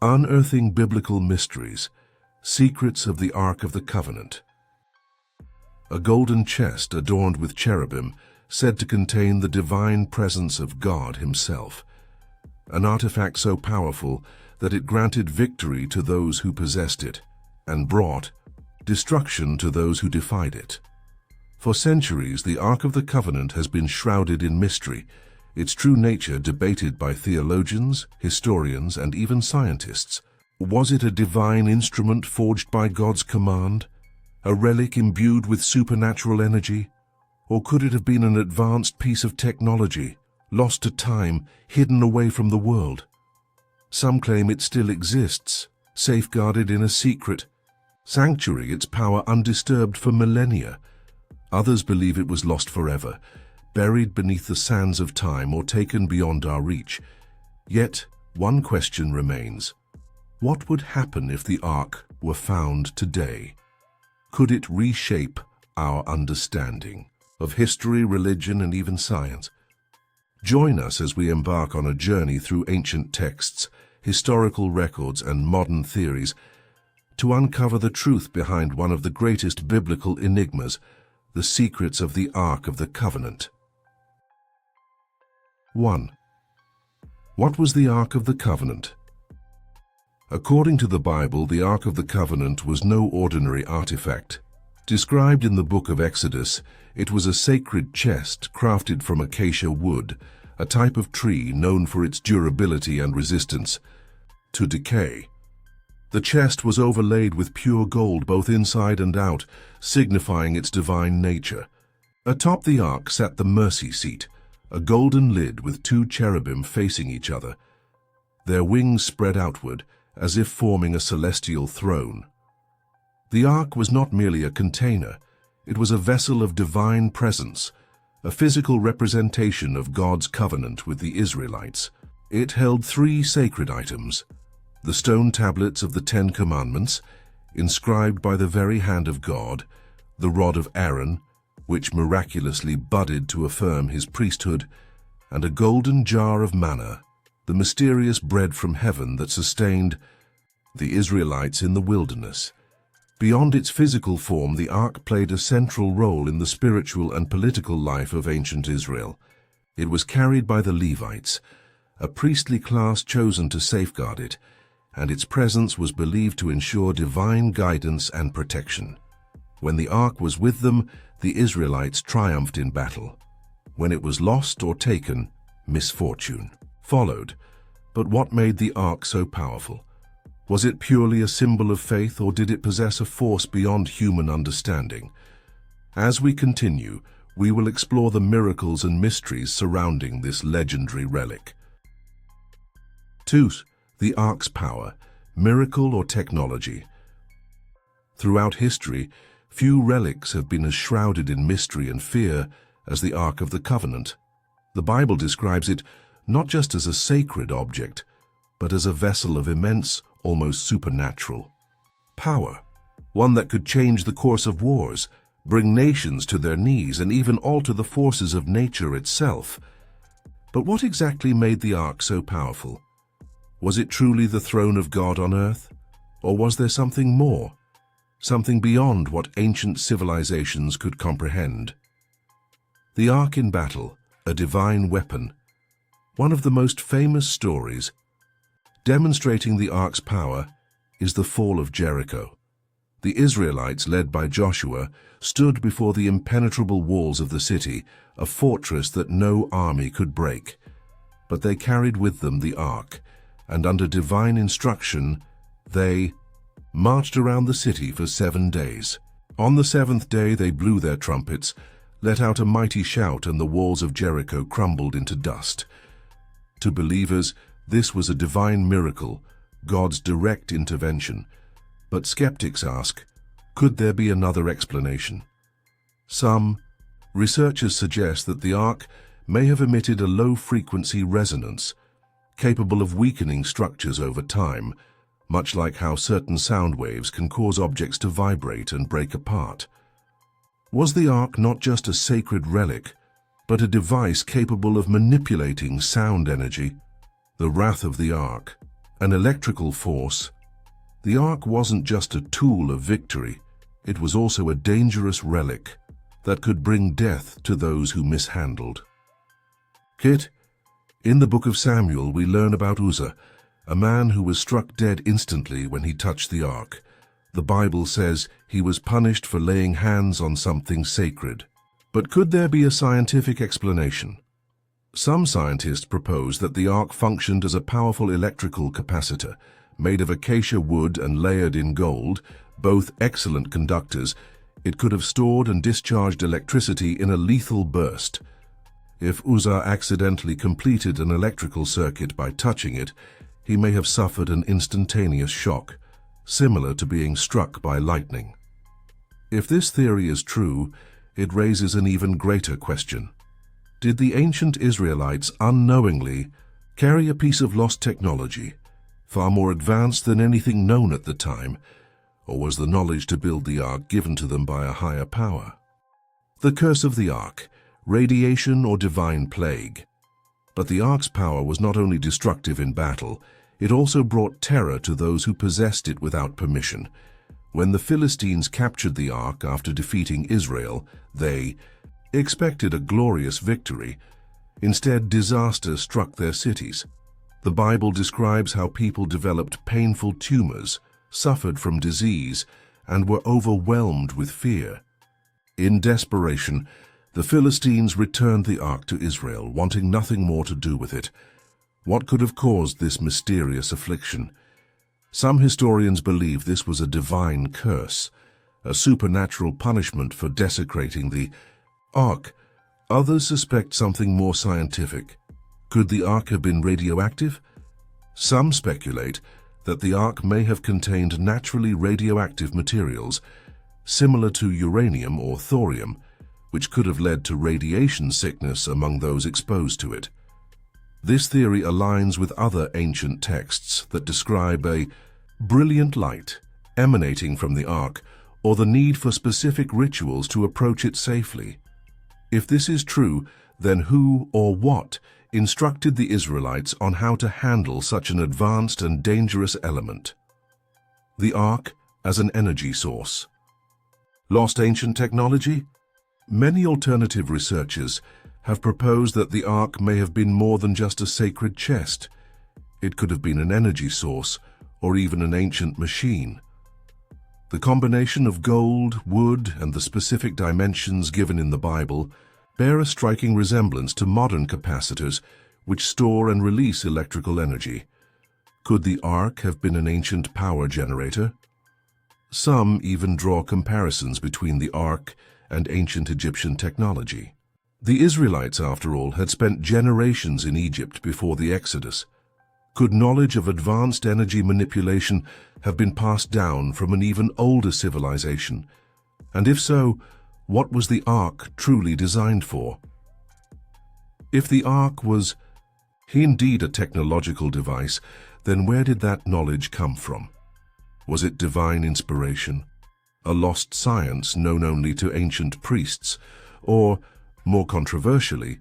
Unearthing Biblical Mysteries, Secrets of the Ark of the Covenant. A golden chest adorned with cherubim, said to contain the divine presence of God himself, an artifact so powerful that it granted victory to those who possessed it, and brought destruction to those who defied it. For centuries, the Ark of the Covenant has been shrouded in mystery, its true nature debated by theologians, historians, and even scientists. Was it a divine instrument forged by God's command? A relic imbued with supernatural energy? Or could it have been an advanced piece of technology, lost to time, hidden away from the world? Some claim it still exists, safeguarded in a secret sanctuary, its power undisturbed for millennia. Others believe it was lost forever, buried beneath the sands of time or taken beyond our reach. Yet, one question remains. What would happen if the Ark were found today? Could it reshape our understanding of history, religion, and even science? Join us as we embark on a journey through ancient texts, historical records, and modern theories to uncover the truth behind one of the greatest biblical enigmas, the secrets of the Ark of the Covenant. 1. What was the Ark of the Covenant? According to the Bible, the Ark of the Covenant was no ordinary artifact. Described in the book of Exodus, it was a sacred chest crafted from acacia wood, a type of tree known for its durability and resistance to decay. The chest was overlaid with pure gold both inside and out, signifying its divine nature. Atop the ark sat the mercy seat, a golden lid with two cherubim facing each other, their wings spread outward, as if forming a celestial throne. The ark was not merely a container, it was a vessel of divine presence, a physical representation of God's covenant with the Israelites. It held three sacred items: the stone tablets of the Ten Commandments, inscribed by the very hand of God, the rod of Aaron, which miraculously budded to affirm his priesthood, and a golden jar of manna, the mysterious bread from heaven that sustained the Israelites in the wilderness. Beyond its physical form, the ark played a central role in the spiritual and political life of ancient Israel. It was carried by the Levites, a priestly class chosen to safeguard it, and its presence was believed to ensure divine guidance and protection. When the ark was with them, the Israelites triumphed in battle. When it was lost or taken, misfortune followed. But what made the ark so powerful? Was it purely a symbol of faith, or did it possess a force beyond human understanding? As we continue, we will explore the miracles and mysteries surrounding this legendary relic. 2. The Ark's power, miracle or technology. Throughout history, few relics have been as shrouded in mystery and fear as the Ark of the Covenant. The Bible describes it not just as a sacred object, but as a vessel of immense, almost supernatural power, one that could change the course of wars, bring nations to their knees, and even alter the forces of nature itself. But what exactly made the Ark so powerful? Was it truly the throne of God on earth? Or was there something more, something beyond what ancient civilizations could comprehend? The Ark in battle, a divine weapon. One of the most famous stories demonstrating the Ark's power is the fall of Jericho. The Israelites, led by Joshua, stood before the impenetrable walls of the city, a fortress that no army could break. But they carried with them the Ark, and under divine instruction, they marched around the city for 7 days. On the 7th day they blew their trumpets, let out a mighty shout, and the walls of Jericho crumbled into dust. To believers, this was a divine miracle, God's direct intervention. But skeptics ask, could there be another explanation? Some researchers suggest that the Ark may have emitted a low-frequency resonance, capable of weakening structures over time, much like how certain sound waves can cause objects to vibrate and break apart. Was the Ark not just a sacred relic, but a device capable of manipulating sound energy? The wrath of the Ark, an electrical force, the Ark wasn't just a tool of victory, it was also a dangerous relic that could bring death to those who mishandled. Kit, in the book of Samuel we learn about Uzzah, a man who was struck dead instantly when he touched the Ark. The Bible says he was punished for laying hands on something sacred. But could there be a scientific explanation? Some scientists propose that the Ark functioned as a powerful electrical capacitor, made of acacia wood and layered in gold, both excellent conductors. It could have stored and discharged electricity in a lethal burst. If Uzzah accidentally completed an electrical circuit by touching it, he may have suffered an instantaneous shock, similar to being struck by lightning. If this theory is true, it raises an even greater question. Did the ancient Israelites unknowingly carry a piece of lost technology, far more advanced than anything known at the time, or was the knowledge to build the Ark given to them by a higher power? The curse of the Ark, radiation or divine plague. But the Ark's power was not only destructive in battle, it also brought terror to those who possessed it without permission. When the Philistines captured the Ark after defeating Israel, they expected a glorious victory. Instead, disaster struck their cities. The Bible describes how people developed painful tumors, suffered from disease, and were overwhelmed with fear. In desperation, the Philistines returned the Ark to Israel, wanting nothing more to do with it. What could have caused this mysterious affliction? Some historians believe this was a divine curse, a supernatural punishment for desecrating the Ark. Others suspect something more scientific. Could the Ark have been radioactive? Some speculate that the Ark may have contained naturally radioactive materials, similar to uranium or thorium, which could have led to radiation sickness among those exposed to it. This theory aligns with other ancient texts that describe a brilliant light emanating from the Ark, or the need for specific rituals to approach it safely. If this is true, then who or what instructed the Israelites on how to handle such an advanced and dangerous element? The Ark as an energy source. Lost ancient technology? Many alternative researchers have proposed that the Ark may have been more than just a sacred chest. It could have been an energy source or even an ancient machine. The combination of gold, wood, and the specific dimensions given in the Bible bear a striking resemblance to modern capacitors which store and release electrical energy. Could the Ark have been an ancient power generator? Some even draw comparisons between the Ark and ancient Egyptian technology. The Israelites, after all, had spent generations in Egypt before the Exodus. Could knowledge of advanced energy manipulation have been passed down from an even older civilization? And if so, what was the Ark truly designed for? If the Ark was indeed a technological device, then where did that knowledge come from? Was it divine inspiration, a lost science known only to ancient priests, or, more controversially,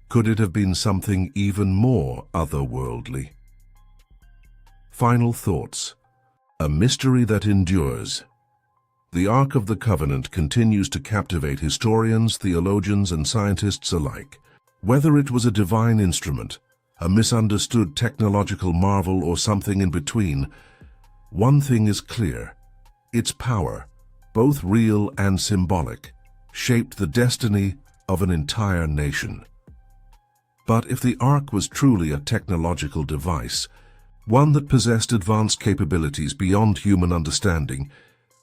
could it have been something even more otherworldly? Final thoughts. A mystery that endures. The Ark of the Covenant continues to captivate historians, theologians, and scientists alike. Whether it was a divine instrument, a misunderstood technological marvel, or something in between, one thing is clear. Its power, both real and symbolic, shaped the destiny of an entire nation. But if the Ark was truly a technological device, one that possessed advanced capabilities beyond human understanding,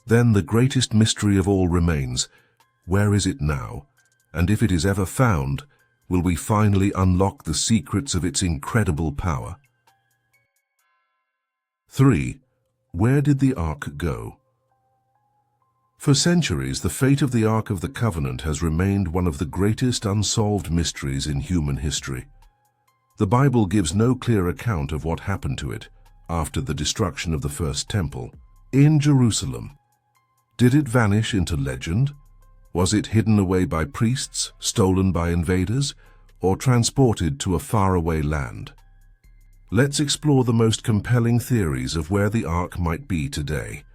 then the greatest mystery of all remains. Where is it now? And if it is ever found, will we finally unlock the secrets of its incredible power? 3. Where did the Ark go? For centuries, the fate of the Ark of the Covenant has remained one of the greatest unsolved mysteries in human history. The Bible gives no clear account of what happened to it after the destruction of the first temple in Jerusalem. Did it vanish into legend? Was it hidden away by priests, stolen by invaders, or transported to a faraway land? Let's explore the most compelling theories of where the Ark might be today.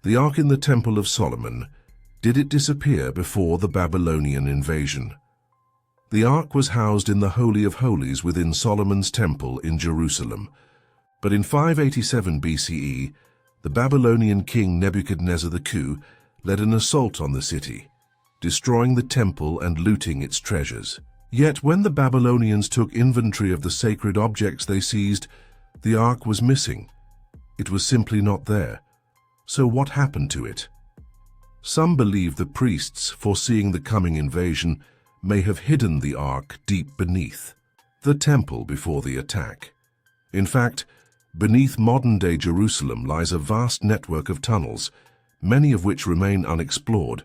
The Ark in the Temple of Solomon. Did it disappear before the Babylonian invasion? The Ark was housed in the Holy of Holies within Solomon's Temple in Jerusalem. But in 587 BCE, the Babylonian king Nebuchadnezzar II led an assault on the city, destroying the temple and looting its treasures. Yet when the Babylonians took inventory of the sacred objects they seized, the Ark was missing. It was simply not there. So what happened to it? Some believe the priests, foreseeing the coming invasion, may have hidden the Ark deep beneath the temple before the attack. In fact, beneath modern-day Jerusalem lies a vast network of tunnels, many of which remain unexplored.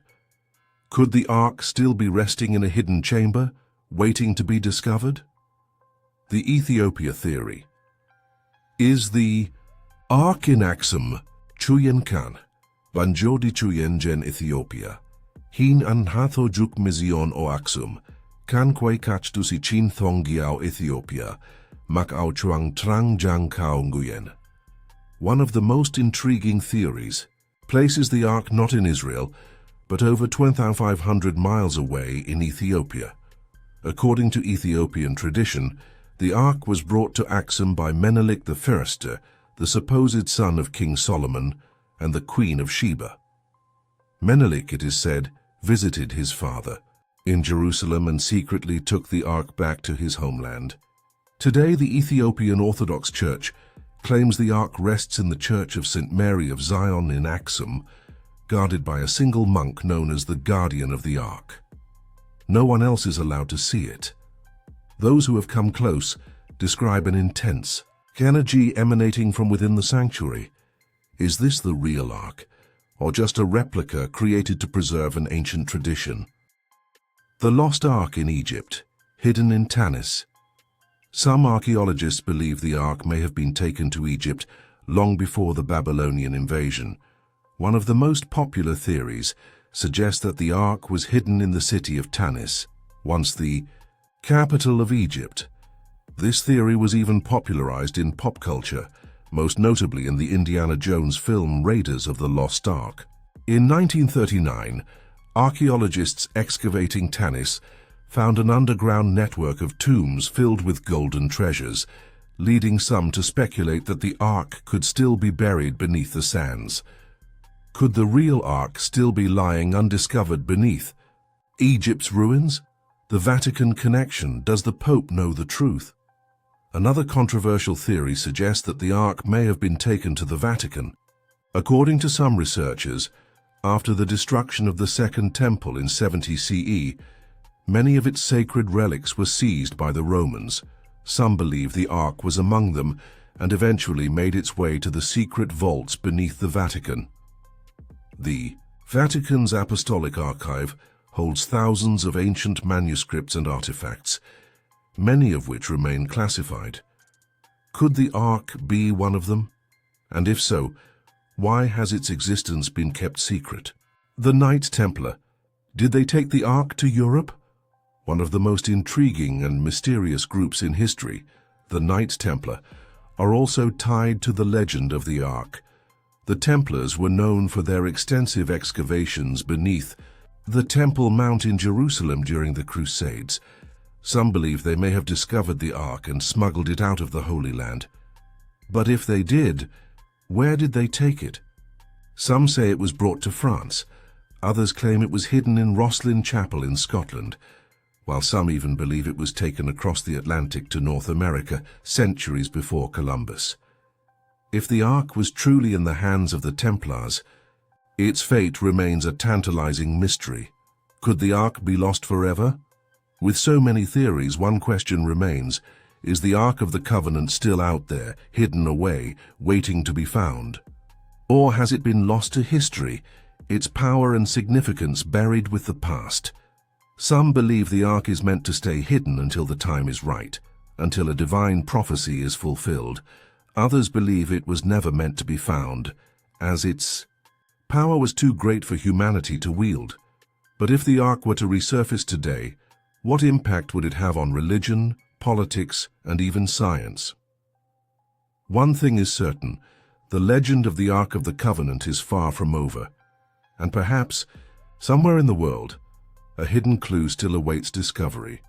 Could the Ark still be resting in a hidden chamber, waiting to be discovered? The Ethiopia theory. Is the Ark in Axum Chuyen Kan, Banjodi Chuyen Gen Ethiopia, Hin Anhatho Juk Mizion o Axum, Kan Kway Kachtu Si Chin Thong Giao Ethiopia, Mak Au Chuang Trang Jang Kao Nguyen. One of the most intriguing theories places the Ark not in Israel, but over 2,500 miles away in Ethiopia. According to Ethiopian tradition, the Ark was brought to Axum by Menelik I, the supposed son of King Solomon and the Queen of Sheba. Menelik, it is said, visited his father in Jerusalem and secretly took the Ark back to his homeland. Today, the Ethiopian Orthodox Church claims the Ark rests in the Church of St. Mary of Zion in Axum, guarded by a single monk known as the Guardian of the Ark. No one else is allowed to see it. Those who have come close describe an intense energy emanating from within the sanctuary. Is this the real Ark, or just a replica created to preserve an ancient tradition? The Lost Ark in Egypt, hidden in Tanis. Some archaeologists believe the Ark may have been taken to Egypt long before the Babylonian invasion. One of the most popular theories suggests that the Ark was hidden in the city of Tanis, once the capital of Egypt. This theory was even popularized in pop culture, most notably in the Indiana Jones film Raiders of the Lost Ark. In 1939, archaeologists excavating Tanis found an underground network of tombs filled with golden treasures, leading some to speculate that the Ark could still be buried beneath the sands. Could the real Ark still be lying undiscovered beneath Egypt's ruins? The Vatican connection. Does the Pope know the truth? Another controversial theory suggests that the Ark may have been taken to the Vatican. According to some researchers, after the destruction of the Second Temple in 70 CE, many of its sacred relics were seized by the Romans. Some believe the Ark was among them and eventually made its way to the secret vaults beneath the Vatican. The Vatican's Apostolic Archive holds thousands of ancient manuscripts and artifacts, many of which remain classified. Could the Ark be one of them? And if so, why has its existence been kept secret? The Knights Templar. Did they take the Ark to Europe? One of the most intriguing and mysterious groups in history, the Knights Templar, are also tied to the legend of the Ark. The Templars were known for their extensive excavations beneath the Temple Mount in Jerusalem during the Crusades. Some believe they may have discovered the Ark and smuggled it out of the Holy Land. But if they did, where did they take it? Some say it was brought to France. Others claim it was hidden in Rosslyn Chapel in Scotland, while some even believe it was taken across the Atlantic to North America centuries before Columbus. If the Ark was truly in the hands of the Templars, its fate remains a tantalizing mystery. Could the Ark be lost forever? With so many theories, one question remains: is the Ark of the Covenant still out there, hidden away, waiting to be found? Or has it been lost to history, its power and significance buried with the past? Some believe the Ark is meant to stay hidden until the time is right, until a divine prophecy is fulfilled. Others believe it was never meant to be found, as its power was too great for humanity to wield. But if the Ark were to resurface today, what impact would it have on religion, politics, and even science? One thing is certain, the legend of the Ark of the Covenant is far from over. And perhaps, somewhere in the world, a hidden clue still awaits discovery,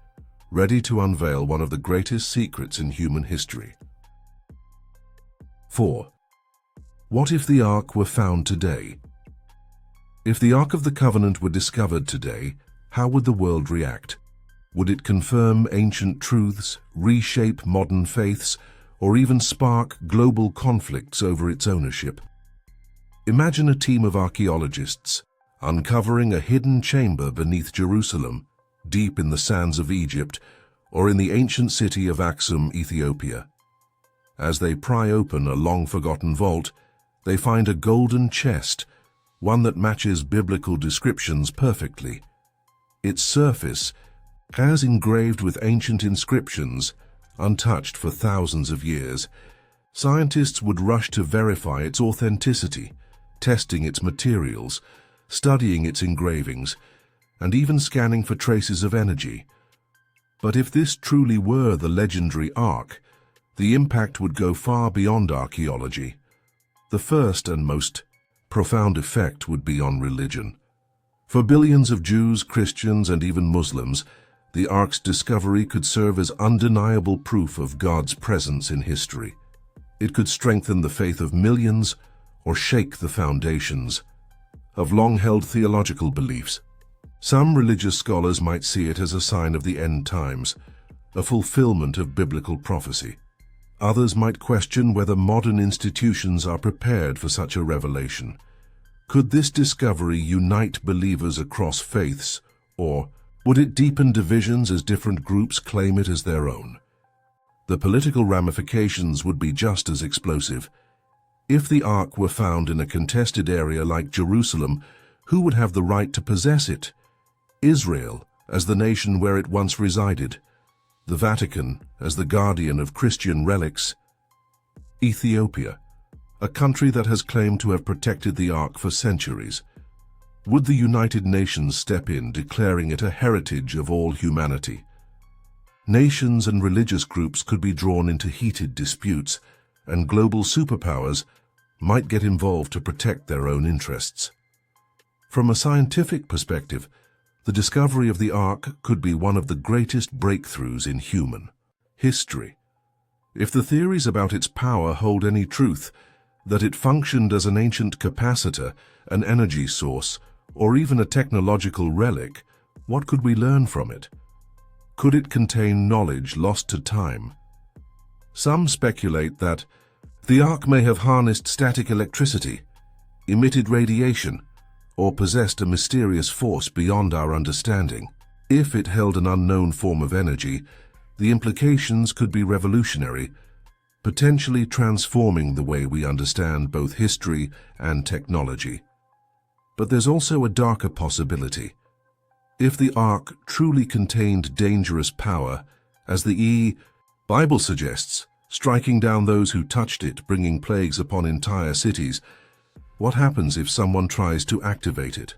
ready to unveil one of the greatest secrets in human history. 4. What if the Ark were found today? If the Ark of the Covenant were discovered today, how would the world react? Would it confirm ancient truths, reshape modern faiths, or even spark global conflicts over its ownership? Imagine a team of archaeologists uncovering a hidden chamber beneath Jerusalem, deep in the sands of Egypt, or in the ancient city of Aksum, Ethiopia. As they pry open a long-forgotten vault, they find a golden chest, one that matches biblical descriptions perfectly. Its surface has engraved with ancient inscriptions, untouched for thousands of years. Scientists would rush to verify its authenticity, testing its materials, studying its engravings, and even scanning for traces of energy. But if this truly were the legendary Ark, the impact would go far beyond archaeology. The first and most profound effect would be on religion. For billions of Jews, Christians, and even Muslims, the Ark's discovery could serve as undeniable proof of God's presence in history. It could strengthen the faith of millions or shake the foundations of long-held theological beliefs. Some religious scholars might see it as a sign of the end times, a fulfillment of biblical prophecy. Others might question whether modern institutions are prepared for such a revelation. Could this discovery unite believers across faiths, or would it deepen divisions as different groups claim it as their own? The political ramifications would be just as explosive. If the Ark were found in a contested area like Jerusalem, who would have the right to possess it? Israel, as the nation where it once resided. The Vatican, as the guardian of Christian relics. Ethiopia, a country that has claimed to have protected the Ark for centuries. Would the United Nations step in, declaring it a heritage of all humanity? Nations and religious groups could be drawn into heated disputes, and global superpowers might get involved to protect their own interests. From a scientific perspective, the discovery of the Ark could be one of the greatest breakthroughs in human history. If the theories about its power hold any truth, that it functioned as an ancient capacitor, an energy source, or even a technological relic, what could we learn from it? Could it contain knowledge lost to time? Some speculate that the Ark may have harnessed static electricity, emitted radiation, or possessed a mysterious force beyond our understanding. If it held an unknown form of energy, the implications could be revolutionary, potentially transforming the way we understand both history and technology. But there's also a darker possibility. If the Ark truly contained dangerous power, as the Bible suggests, striking down those who touched it, bringing plagues upon entire cities, what happens if someone tries to activate it?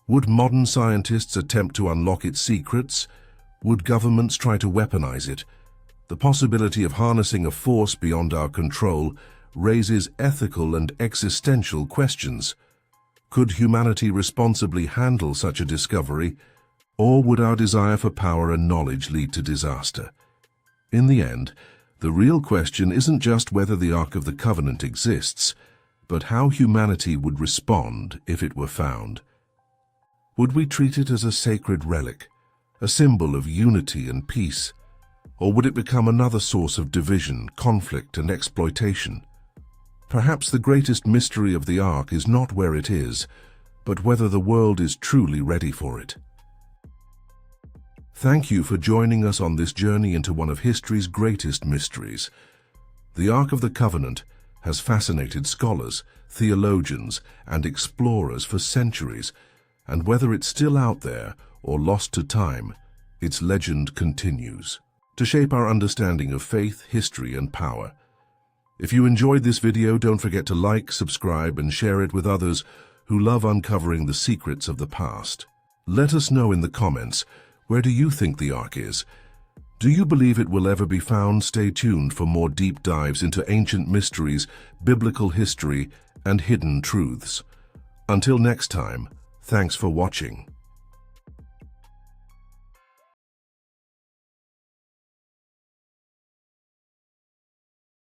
Would modern scientists attempt to unlock its secrets? Would governments try to weaponize it? The possibility of harnessing a force beyond our control raises ethical and existential questions. Could humanity responsibly handle such a discovery, or would our desire for power and knowledge lead to disaster? In the end, the real question isn't just whether the Ark of the Covenant exists, but how humanity would respond if it were found. Would we treat it as a sacred relic, a symbol of unity and peace, or would it become another source of division, conflict, and exploitation? Perhaps the greatest mystery of the Ark is not where it is, but whether the world is truly ready for it. Thank you for joining us on this journey into one of history's greatest mysteries. The Ark of the Covenant has fascinated scholars, theologians, and explorers for centuries, and whether it's still out there or lost to time, its legend continues to shape our understanding of faith, history, and power. If you enjoyed this video, don't forget to like, subscribe, and share it with others who love uncovering the secrets of the past. Let us know in the comments, where do you think the Ark is? Do you believe it will ever be found? Stay tuned for more deep dives into ancient mysteries, biblical history, and hidden truths. Until next time, thanks for watching.